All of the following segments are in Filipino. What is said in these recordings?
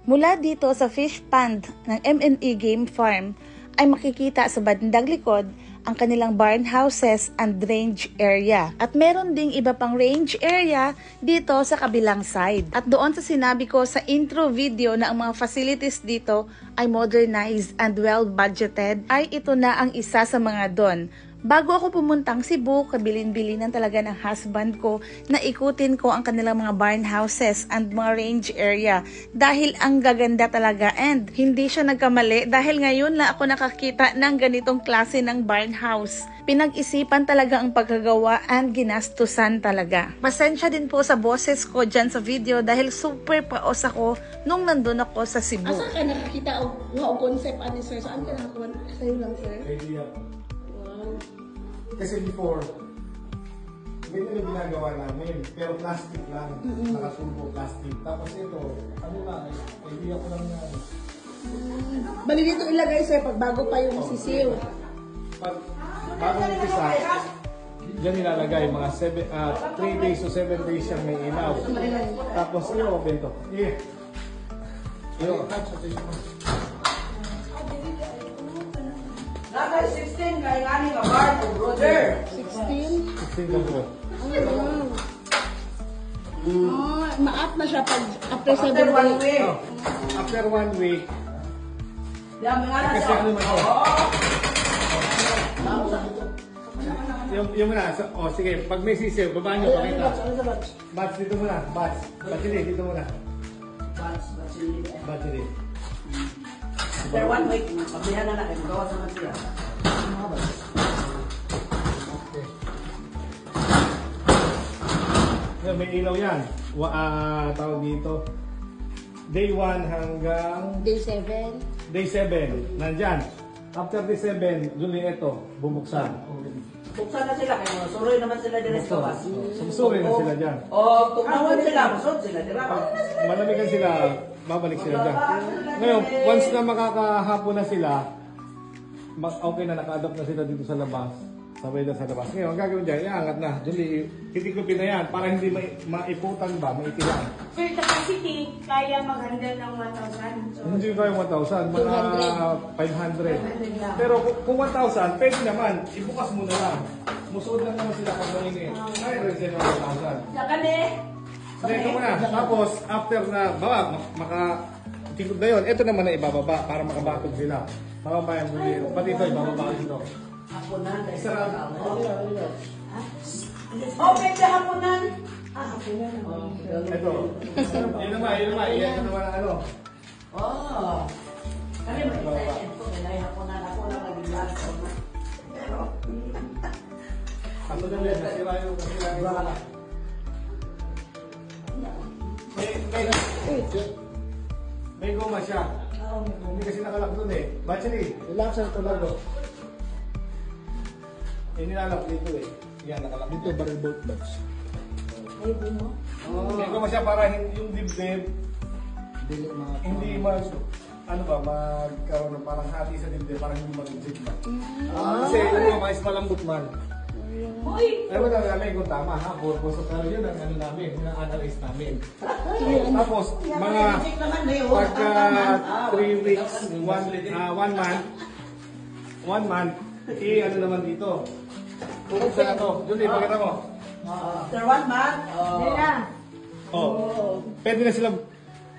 Mula dito sa fish pond ng M&E Game Farm ay makikita sa bandang likod ang kanilang barn houses and range area. At meron ding iba pang range area dito sa kabilang side. At doon sa sinabi ko sa intro video na ang mga facilities dito ay modernized and well budgeted, ay ito na ang isa sa mga doon. Bago ako pumuntang Cebu, kabilin-bilinan talaga ng husband ko na ikutin ko ang kanilang mga barn houses and mga range area dahil ang gaganda talaga, and hindi siya nagkamali dahil ngayon lang ako nakakita ng ganitong klase ng barn house. Pinag-isipan talaga ang pagkagawa and ginastusan talaga. Pasensya din po sa boses ko dyan sa video dahil super paos ako nung nandun ako sa Cebu. Asa ka nakakita o concept ani sir? Saan ka nakakuha? Sa'yo lang sir? Idea. Wow. Kasi before, ganito yung ginagawa namin. Pero plastic lang. Nakatubo plastic. Tapos ito, ano lang, idea ko lang na. Bali dito ilagay sir pag bago pa yung sisiw. Pag bagong umpisa, dyan nilalagay mga 3 days to 7 days siyang may ilaw. Tapos i-open to. Dapat 16 kaya nga ni kabar ko, brother. 16? 16 ka bro. Maat na siya pag after 7 After 1 days. week. After 1 week, Dami nga na kasi siya. ano man to? Yung muna, sige, pag may sisiw, baba nyo, pakita. Bats dito muna, bats. Batili, dito muna. Batili. After 1 week, paglihan na natin. Magawa sa mga siya. May ilaw yan. Tawag dito. Day 1 hanggang Day 7. day 7. Nandyan. After day 7, Julie, ito, bubuksan. Buksan na sila, kaya suroy naman sila din sa bus. Sumusuri na sila dyan. O, tumawan sila, masod sila. Pag malamigan sila, babalik sila dyan. Ngayon, once na makakahapon na sila, okay na, naka-adopt na sila dito sa labas. Sa weather sa labas. Ngayon, ang gagawin dyan, iangat na. Julie, titikupin na yan para hindi maiputan ba, maitilan. Sir, capacity, kaya mag-handle ng 1,000. So, Hindi kayo 1,000, mga 500. Pero kung 1,000, pwede naman, ibukas mo na lang. Musuod lang naman sila pag mainit. Kaya rin sila 1,000. sa kami, Hindi, ito muna. Tapos, after na, makatikod na yun, ito naman na ibababa para makabatog sila. Makabayan mo dito. Pati ito, ibababa dito. Hapunan. Sarado. Oh, pwede hapunan. Ito. Yun naman. Yan naman ang ano. Oh. Kami may excited po. Kaya hapunan ako lang nag-vlog. Pero, Ano na rin, nasira yung may goma siya. Hindi kasi nakalak dun eh. Battery. Relax na ito lang. Nilalak dito eh. Yan, nakalak dito. Barrel bolt box. May goma siya para yung dibdib hindi magkaroon ng parang hati sa dibdib, parang hindi mag-zigzag. Kasi yung mga is malambot man. uy, Alam mo na namin kung tama ha, purpose. Pero yun ang ano namin, yun ang analyze namin. Tapos, mga pagka 3 weeks, 1 month, ano naman dito. Pupuksan na to. Julie, pakita mo. after 1 month, hindi na. Pwede na sila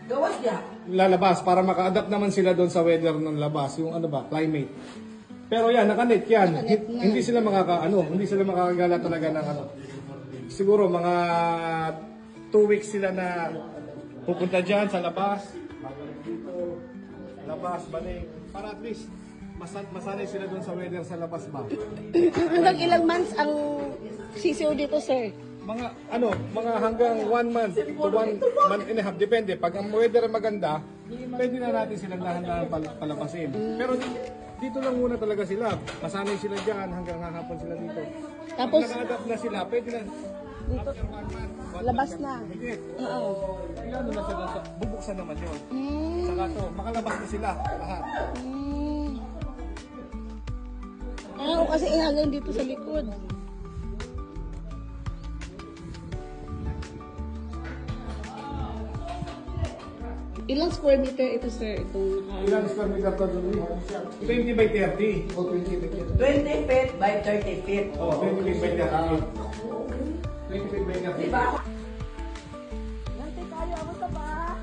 gawas niya. lalabas para maka-adapt naman sila doon sa weather ng labas, yung ano ba, climate. Pero yan, nakanet yan. Hindi sila hindi sila makakagala talaga ng ano. Siguro mga 2 weeks sila na pupunta dyan sa labas. Babalik dito, labas, balik. Para at least, masanay sila doon sa weather sa labas ba. Hanggang ilang months ang sisiw dito sir? Mga hanggang 1 month to 1 month and a half, depende. Pag ang weather maganda, pwede na natin silang dahan-dahan palabasin. Pero dito lang muna talaga sila. Masanay sila dyan hanggang hahapon sila dito. Tapos, pag naka-adapt na sila, pwede na after 1 month. labas na. Hindi. Oo. Ilano na sila, bubuksan naman yun. Saka to, makalabas na sila lahat. Kasi hanggang dito sa likod. Ilang square meter ito, sir? Itong Ilang square meter to doon? 20 by 30. O 20 by 30. 20 feet by 30 feet. Oh, 20 feet by 30. 20 feet by 30. Diba? Nanti tayo, amo ba?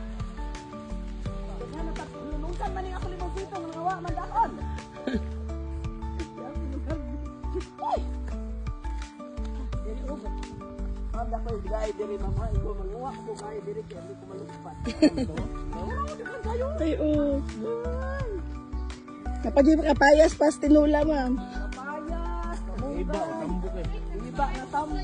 Kaya natulungan man ako limang dito, mga awa, mandakon. Ada ko gay diri mama, iko manguwa ko gay diri kay ko malupat. Ay oh. Napadi ka payas pas tinula ma'am. Payas, iba tambok eh. Iba na tambok.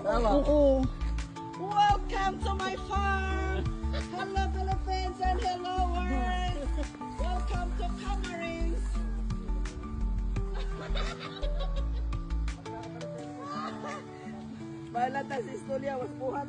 Oo. Welcome to my farm. Hello Philippines and hello world. Welcome to Camarines. Balata si istorya was buhat.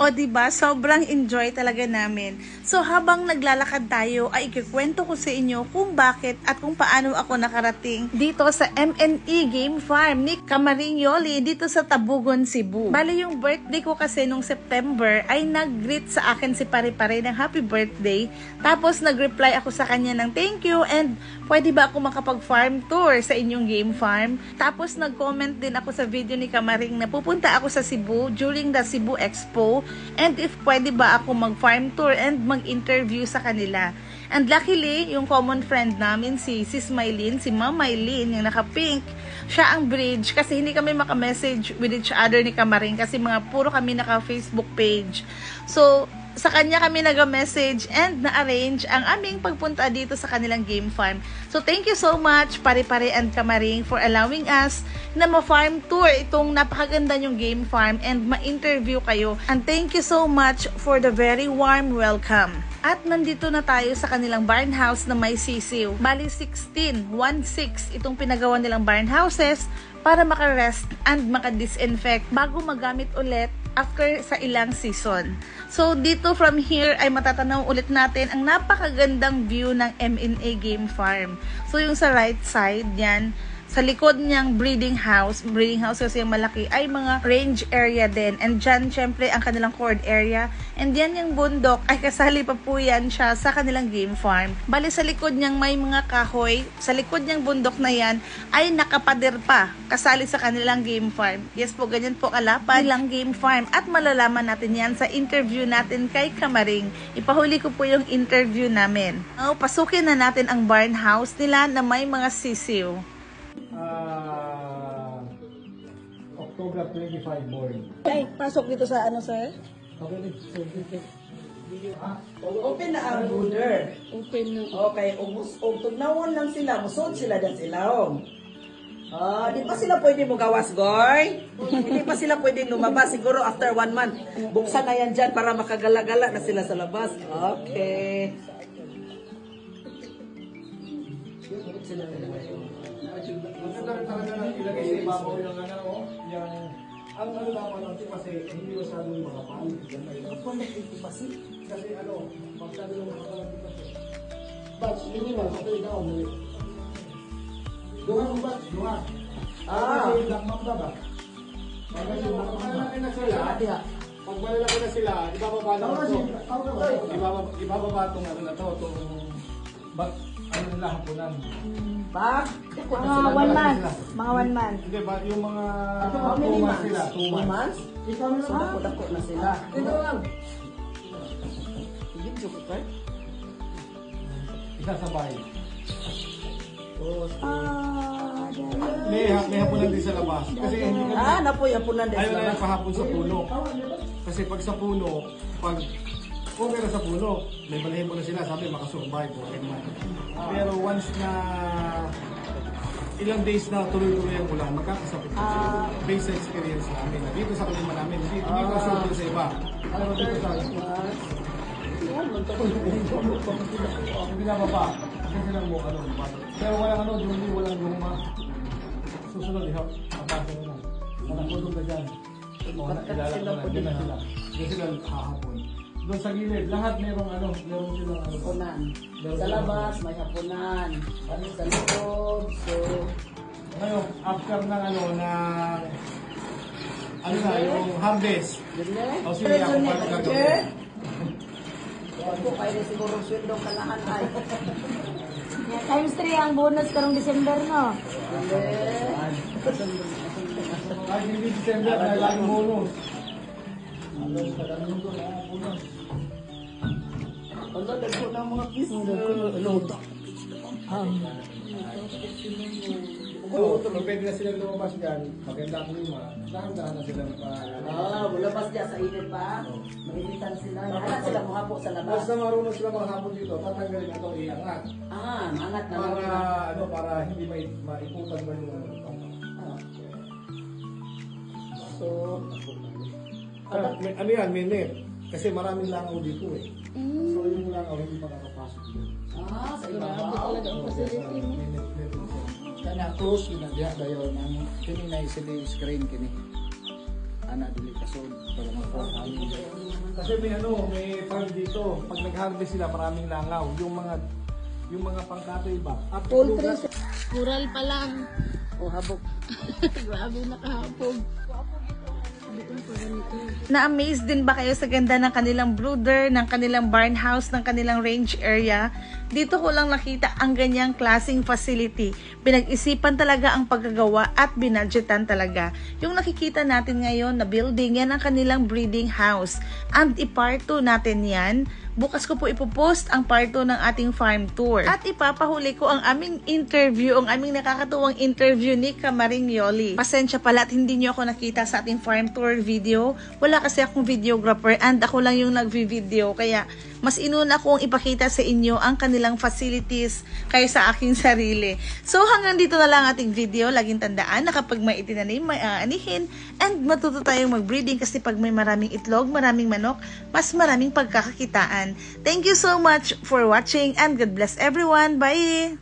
O diba, sobrang enjoy talaga namin. So habang naglalakad tayo, ay ikikwento ko sa inyo kung bakit at kung paano ako nakarating dito sa MNE Game Farm ni Kamaring Yoli dito sa Tabugon, Cebu. Bali yung birthday ko kasi nung September ay nag-greet sa akin si Pare-Pare ng happy birthday. Tapos nag-reply ako sa kanya ng thank you and pwede ba ako makapag-farm tour sa inyong game farm? Tapos nag-comment din ako sa video ni Kamaring na pupunta ako sa Cebu during the Cebu Expo and if pwede ba ako mag-farm tour and mag-interview sa kanila. And luckily, yung common friend namin, si Sis Maylin, si Ma'am Maylin, yung naka-pink, siya ang bridge kasi hindi kami maka-message with each other ni Kamaring kasi puro kami naka-Facebook page. So, sa kanya kami nag-message and na-arrange ang aming pagpunta dito sa kanilang game farm. So, thank you so much, Pare-Pare and Kamaring, for allowing us na ma-farm tour itong napakaganda yung game farm and ma-interview kayo. And thank you so much for the very warm welcome. At nandito na tayo sa kanilang barn house na may sisiw. Bali 16 itong pinagawa nilang barn houses para maka-rest and maka-disinfect bago magamit ulit after sa ilang season. So, dito from here ay matatanaw ulit natin ang napakagandang view ng MNE Game Farm. So, yung sa right side, yan, sa likod niyang breeding house kasi yung malaki, ay mga range area din. And dyan, syempre, ang kanilang cord area. And yan yung bundok, ay kasali pa po yan siya sa kanilang game farm. Bali, sa likod niyang may mga kahoy. Sa likod niyang bundok na yan, ay nakapader pa, kasali sa kanilang game farm. Yes po, ganyan po kalapad lang game farm. At malalaman natin yan sa interview natin kay Kamaring. Ipahuli ko po yung interview namin. Pasukin na natin ang barn house nila na may mga sisiw. October 25 born. Ay, pasok dito sa ano, sir? Okay, Open na ang border. Open na. Okay, tugnawon lang sila, musod sila dyan silahom. Di pa sila pwede mo gawas, Goy? Hindi pa sila pwede lumabas. Siguro after 1 month, buksan na yan dyan para makagala-gala na sila sa labas. Okay. Maganda rin talaga na ilagay sa ibabaw yung ang ano dapat natin kasi hindi masyadong makapal. Kasi masyado yung makapal kasi. Batch, hindi ba? Okay, down. Dunga ng batch, dunga. Kasi black map ba ba? Kasi malalaki na sila. Pag malalaki na sila, ibababa lang ito. Ibababa itong ano na to, itong ano nila hapunan. Mga 1 month. Mga 1 month. Hindi ba, yung mga How many 2 months months? sila, 2 months. 2 months? So, dako-dako na sila. Dito lang. Isasabay. May hapunan din sa labas. Kasi hindi kami, Napuyapunan din ayaw sila. na yung pahapon sa puno. Kasi pag sa puno, kung meron sa puno, may balahin mo na sila, sabi makasurvive o naman. Pero once na ilang days na tuloy-tuloy ang ulan, magkakasapit na sila. Based sa experience namin. Dito sa kalima namin, hindi ko sure sa iba. Pero dito sa hindi na baba. Kasi silang mo, pero walang walang luma. Susunod, papasok na lang. Nakatulog na dyan. Kilala ko na, dyan na sila. Dyan sila hahapon. doon sa gilid, lahat merong silang Hapunan. Meron Sa silang- labas, may hapunan. Sa likod, so... Ngayon, after ng yung harvest. Ganyan. O sige, ako paano gagawin? Ako, kaya na siguro sweldo ka lahat ay. Times 3 ang bonus karong December, no? Kahit hindi December, may laging bonus. Ano, dagko na mga piso. Luto. Kung pwede na silang lumabas dyan, maganda ang lima, dahan-dahan na silang Bulabas niya sa init pa. Mainitan sila. Lahat sila mahapo sa labas. Basta marunong sila maghapon dito, tatanggalin na ito, iangat. Angat na lang. Para hindi maiputan ba yung So, minute. Kasi maraming langaw dito eh. So yung langaw hindi pa nakapasok dito. sa ibabaw. Minute. Kana close yun na diya dayo nang kini na sila screen kini. Ana dili kasod para mapahali. Kasi may farm dito. Pag nag-harvest sila, maraming langaw. Yung mga pangkatoy ba? Poultry. Mural pa lang. O habok. Grabe nakahapog. Na-amaze din ba kayo sa ganda ng kanilang brooder, ng kanilang barn house, ng kanilang range area? Dito ko lang nakita ang ganyang klaseng facility. Pinag-isipan talaga ang paggagawa at binadgetan talaga. Yung nakikita natin ngayon na building, yan ang kanilang breeding house. And i-part 2 natin yan. Bukas ko po ipopost ang part 2 ng ating farm tour. At ipapahuli ko ang aming interview, ang aming nakakatuwang interview ni Kamaring Yoli. Pasensya pala at hindi nyo ako nakita sa ating farm tour video. Wala kasi akong videographer and ako lang yung nagvi-video. Kaya mas inuna kong ipakita sa inyo ang kanilang facilities kaysa aking sarili. So hanggang dito na lang ating video. Laging tandaan na kapag may itinanim, may aanihin and matuto tayong mag-breeding kasi pag may maraming itlog, maraming manok, mas maraming pagkakakitaan. Thank you so much for watching and God bless everyone. Bye!